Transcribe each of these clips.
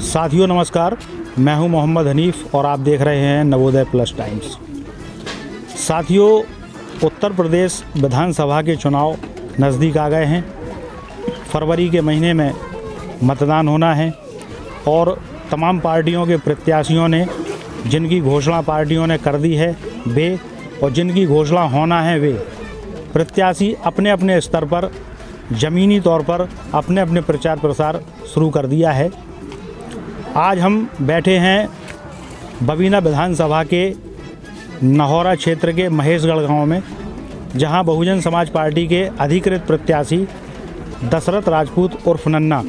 साथियों नमस्कार, मैं हूं मोहम्मद हनीफ और आप देख रहे हैं नवोदय प्लस टाइम्स। साथियों, उत्तर प्रदेश विधानसभा के चुनाव नज़दीक आ गए हैं। फरवरी के महीने में मतदान होना है और तमाम पार्टियों के प्रत्याशियों ने जिनकी घोषणा पार्टियों ने कर दी है वे, और जिनकी घोषणा होना है वे प्रत्याशी अपने अपने स्तर पर ज़मीनी तौर पर अपने अपने प्रचार प्रसार शुरू कर दिया है। आज हम बैठे हैं बबीना विधानसभा के नहौरा क्षेत्र के महेशगढ़ गांव में, जहां बहुजन समाज पार्टी के अधिकृत प्रत्याशी दशरथ राजपूत उर्फ नन्ना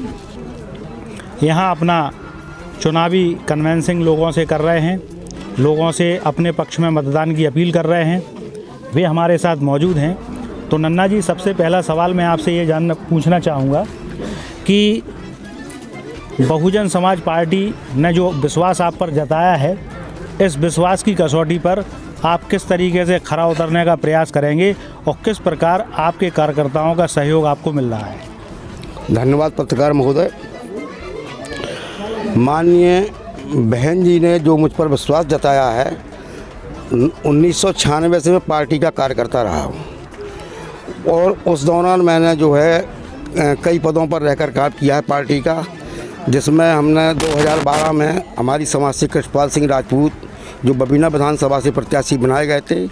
यहां अपना चुनावी कन्वेंसिंग लोगों से कर रहे हैं, लोगों से अपने पक्ष में मतदान की अपील कर रहे हैं। वे हमारे साथ मौजूद हैं। तो नन्ना जी, सबसे पहला सवाल मैं आपसे ये पूछना चाहूँगा कि बहुजन समाज पार्टी ने जो विश्वास आप पर जताया है, इस विश्वास की कसौटी पर आप किस तरीके से खरा उतरने का प्रयास करेंगे और किस प्रकार आपके कार्यकर्ताओं का सहयोग आपको मिल रहा है? धन्यवाद पत्रकार महोदय। माननीय बहन जी ने जो मुझ पर विश्वास जताया है, 1996 से मैं पार्टी का कार्यकर्ता रहा हूँ और उस दौरान मैंने जो है कई पदों पर रहकर काम किया है पार्टी का, जिसमें हमने 2012 में हमारी समाज से कृष्णपाल सिंह राजपूत जो बबीना विधानसभा से प्रत्याशी बनाए गए थे,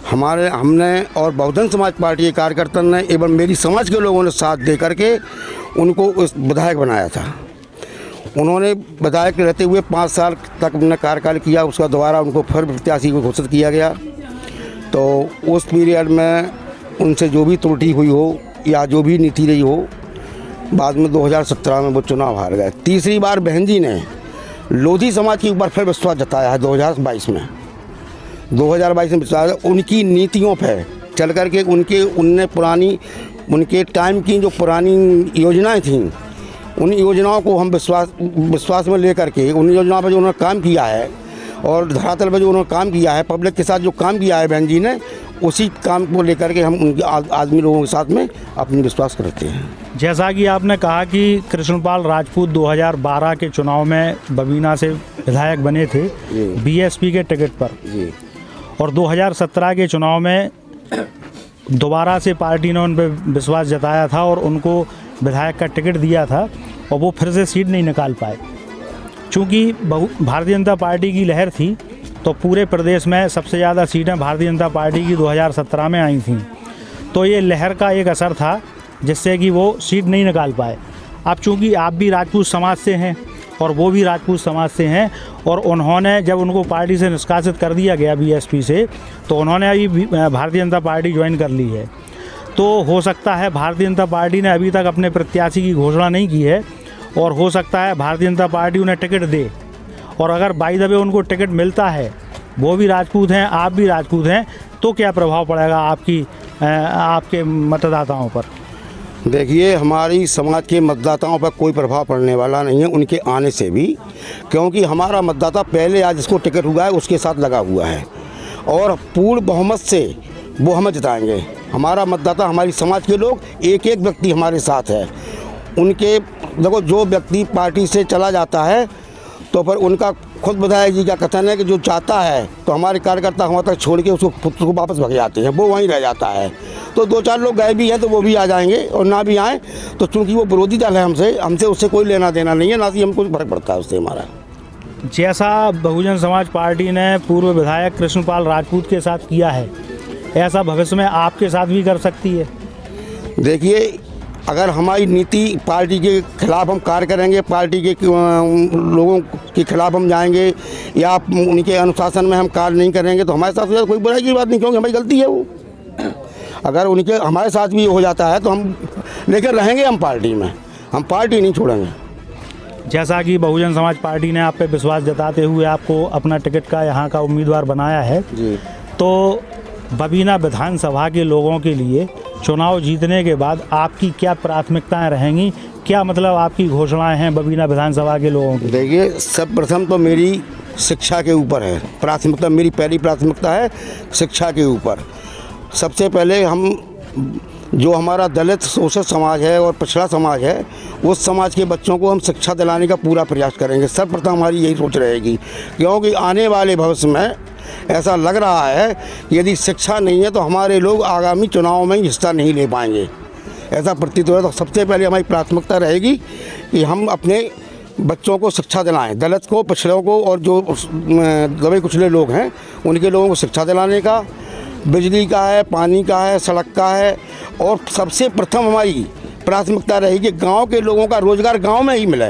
हमने और बहुजन समाज पार्टी के कार्यकर्ता ने एवं मेरी समाज के लोगों ने साथ दे करके उनको उस विधायक बनाया था। उन्होंने विधायक रहते हुए 5 साल तक उन्होंने कार्यकाल किया। उसका दोबारा उनको फिर प्रत्याशी को घोषित किया गया। तो उस पीरियड में उनसे जो भी त्रुटि हुई हो या जो भी नीति रही हो, बाद में 2017 में वो चुनाव हार गए। तीसरी बार बहन जी ने लोधी समाज के ऊपर फिर विश्वास जताया है 2022 में। 2022 में विश्वास उनकी नीतियों पर चल कर के उनके टाइम की जो पुरानी योजनाएं थीं, उन योजनाओं को हम विश्वास में लेकर के उन योजनाओं पर जो उन्होंने काम किया है और धरातल पर जो उन्होंने काम किया है, पब्लिक के साथ जो काम किया है बहन जी ने, उसी काम को लेकर के हम उनके आदमी लोगों के साथ में अपनी विश्वास करते हैं। जैसा कि आपने कहा कि कृष्णपाल राजपूत 2012 के चुनाव में बबीना से विधायक बने थे बीएसपी के टिकट पर जी, और 2017 के चुनाव में दोबारा से पार्टी ने उन पर विश्वास जताया था और उनको विधायक का टिकट दिया था और वो फिर से सीट नहीं निकाल पाए। चूँकि भारतीय जनता पार्टी की लहर थी तो पूरे प्रदेश में सबसे ज़्यादा सीटें भारतीय जनता पार्टी की 2017 में आई थीं। तो ये लहर का एक असर था जिससे कि वो सीट नहीं निकाल पाए। अब चूँकि आप भी राजपूत समाज से हैं और वो भी राजपूत समाज से हैं, और उन्होंने जब उनको पार्टी से निष्कासित कर दिया गया बीएसपी से, तो उन्होंने अभी भारतीय जनता पार्टी ज्वाइन कर ली है। तो हो सकता है भारतीय जनता पार्टी ने अभी तक अपने प्रत्याशी की घोषणा नहीं की है और हो सकता है भारतीय जनता पार्टी उन्हें टिकट दे, और अगर बाय द वे उनको टिकट मिलता है, वो भी राजपूत हैं, आप भी राजपूत हैं, तो क्या प्रभाव पड़ेगा आपके मतदाताओं पर? देखिए, हमारी समाज के मतदाताओं पर कोई प्रभाव पड़ने वाला नहीं है उनके आने से भी, क्योंकि हमारा मतदाता पहले आज जिसको टिकट हुआ है उसके साथ लगा हुआ है और पूर्ण बहुमत से वो हमें जिताएंगे। हमारा मतदाता, हमारी समाज के लोग, एक एक व्यक्ति हमारे साथ है। उनके देखो, जो व्यक्ति पार्टी से चला जाता है तो फिर उनका खुद विधायक जी का कथन है कि जो चाहता है तो हमारे कार्यकर्ता वहाँ तक छोड़ के उसको वापस भग जाते हैं, वो वहीं रह जाता है। तो 2-4 लोग गए भी हैं तो वो भी आ जाएंगे, और ना भी आएँ तो चूँकि वो विरोधी दल है हमसे उससे कोई लेना देना नहीं है, ना ही हमको फर्क पड़ता है उससे हमारा। जैसा बहुजन समाज पार्टी ने पूर्व विधायक कृष्णपाल राजपूत के साथ किया है, ऐसा भविष्य में आपके साथ भी कर सकती है? देखिए, अगर हमारी नीति पार्टी के खिलाफ हम कार्य करेंगे, पार्टी के लोगों के खिलाफ हम जाएंगे या उनके अनुशासन में हम कार्य नहीं करेंगे तो हमारे साथ कोई बुराई की बात नहीं, क्योंकि हमारी गलती है वो। अगर उनके हमारे साथ भी हो जाता है तो हम लेकर रहेंगे, हम पार्टी में, हम पार्टी नहीं छोड़ेंगे। जैसा कि बहुजन समाज पार्टी ने आप पे विश्वास जताते हुए आपको अपना टिकट का यहाँ का उम्मीदवार बनाया है जी, तो बबीना विधानसभा के लोगों के लिए चुनाव जीतने के बाद आपकी क्या प्राथमिकताएं रहेंगी? क्या मतलब आपकी घोषणाएं हैं बबीना विधानसभा के लोगों की? देखिए, सर्वप्रथम तो मेरी शिक्षा के ऊपर है प्राथमिकता। मेरी पहली प्राथमिकता है शिक्षा के ऊपर। सबसे पहले हम जो हमारा दलित शोषित समाज है और पिछड़ा समाज है, उस समाज के बच्चों को हम शिक्षा दिलाने का पूरा प्रयास करेंगे। सर्वप्रथम हमारी यही सोच रहेगी, क्योंकि आने वाले भविष्य में ऐसा लग रहा है कि यदि शिक्षा नहीं है तो हमारे लोग आगामी चुनाव में हिस्सा नहीं ले पाएंगे, ऐसा प्रतीत हो रहा है। तो सबसे पहले हमारी प्राथमिकता रहेगी कि हम अपने बच्चों को शिक्षा दिलाएं, दलित को, पिछड़ों को और जो दबे कुचले लोग हैं उनके लोगों को शिक्षा दिलाने का। बिजली का है, पानी का है, सड़क का है, और सबसे प्रथम हमारी प्राथमिकता रहेगी गांव के लोगों का रोज़गार गांव में ही मिले,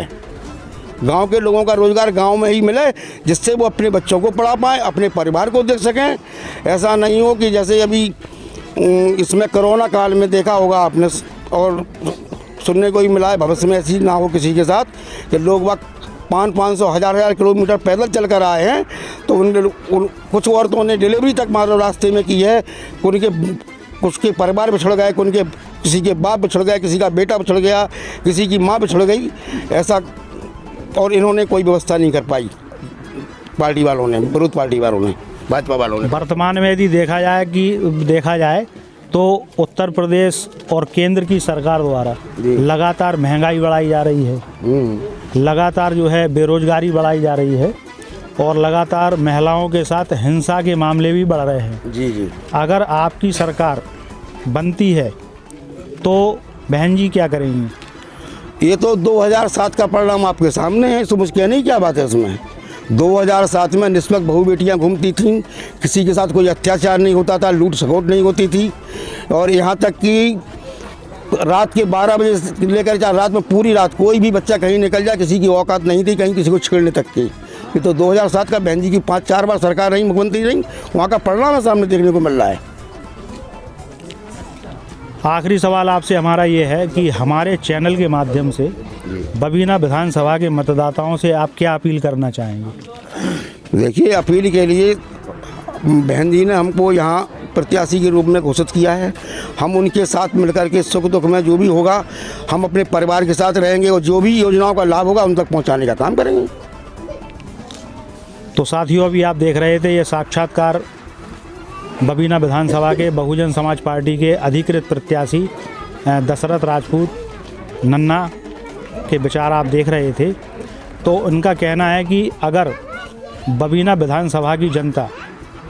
गांव के लोगों का रोज़गार गांव में ही मिले, जिससे वो अपने बच्चों को पढ़ा पाएँ, अपने परिवार को देख सकें। ऐसा नहीं हो कि जैसे अभी इसमें कोरोना काल में देखा होगा आपने और सुनने को ही मिला है, भविष्य में ऐसी ना हो किसी के साथ कि लोग वक्त 500-500 हज़ार किलोमीटर पैदल चल कर आए हैं, तो कुछ औरतों ने डिलीवरी तक मारो रास्ते में की है। कुछ के परिवार बिछड़ गए, किसी के बाप बिछड़ गए, किसी का बेटा बिछड़ गया, किसी की माँ बिछड़ गई, ऐसा, और इन्होंने कोई व्यवस्था नहीं कर पाई, पार्टी वालों ने, विरोध पार्टी वालों ने, भाजपा वालों ने। वर्तमान में यदि देखा जाए तो उत्तर प्रदेश और केंद्र की सरकार द्वारा लगातार महंगाई बढ़ाई जा रही है, लगातार जो है बेरोजगारी बढ़ाई जा रही है, और लगातार महिलाओं के साथ हिंसा के मामले भी बढ़ रहे हैं। जी। अगर आपकी सरकार बनती है तो बहन जी क्या करेंगी? ये तो 2007 का परिणाम आपके सामने है, समझ के नहीं क्या बात है इसमें। 2007 में निष्पक्ष बहू बेटियाँ घूमती थीं, किसी के साथ कोई अत्याचार नहीं होता था, लूट सकोट नहीं होती थी, और यहाँ तक कि रात के 12 बजे से लेकर रात में पूरी रात कोई भी बच्चा कहीं निकल जाए, किसी की औकात नहीं थी कहीं किसी को छेड़ने तक की। ये तो 2007 का बहन जी की 5-4 बार सरकार रही, मुख्यमंत्री रही, वहाँ का परिणाम है सामने देखने को मिल रहा है। आखिरी सवाल आपसे हमारा ये है कि हमारे चैनल के माध्यम से बबीना विधानसभा के मतदाताओं से आप क्या अपील करना चाहेंगे? देखिए, अपील के लिए बहन जी ने हमको यहाँ प्रत्याशी के रूप में घोषित किया है। हम उनके साथ मिलकर के सुख दुख में जो भी होगा हम अपने परिवार के साथ रहेंगे, और जो भी योजनाओं का लाभ होगा उन तक पहुँचाने का काम करेंगे। तो साथियों, अभी आप देख रहे थे ये साक्षात्कार बबीना विधानसभा के बहुजन समाज पार्टी के अधिकृत प्रत्याशी दशरथ राजपूत नन्ना के विचार आप देख रहे थे। तो उनका कहना है कि अगर बबीना विधानसभा की जनता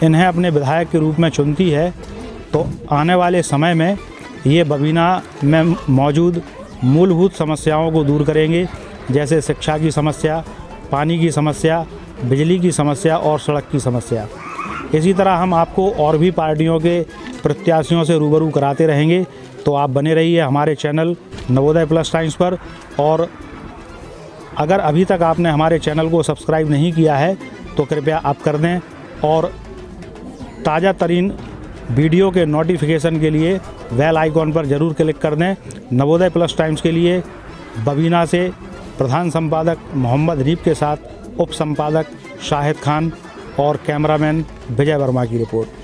इन्हें अपने विधायक के रूप में चुनती है तो आने वाले समय में ये बबीना में मौजूद मूलभूत समस्याओं को दूर करेंगे, जैसे शिक्षा की समस्या, पानी की समस्या, बिजली की समस्या और सड़क की समस्या। इसी तरह हम आपको और भी पार्टियों के प्रत्याशियों से रूबरू कराते रहेंगे। तो आप बने रहिए हमारे चैनल नवोदय प्लस टाइम्स पर, और अगर अभी तक आपने हमारे चैनल को सब्सक्राइब नहीं किया है तो कृपया आप कर दें, और ताज़ा तरीन वीडियो के नोटिफिकेशन के लिए बेल आइकॉन पर ज़रूर क्लिक कर दें। नवोदय प्लस टाइम्स के लिए बबीना से प्रधान संपादक मोहम्मद हनीफ के साथ उप संपादक शाहिद खान और कैमरामैन विजय वर्मा की रिपोर्ट।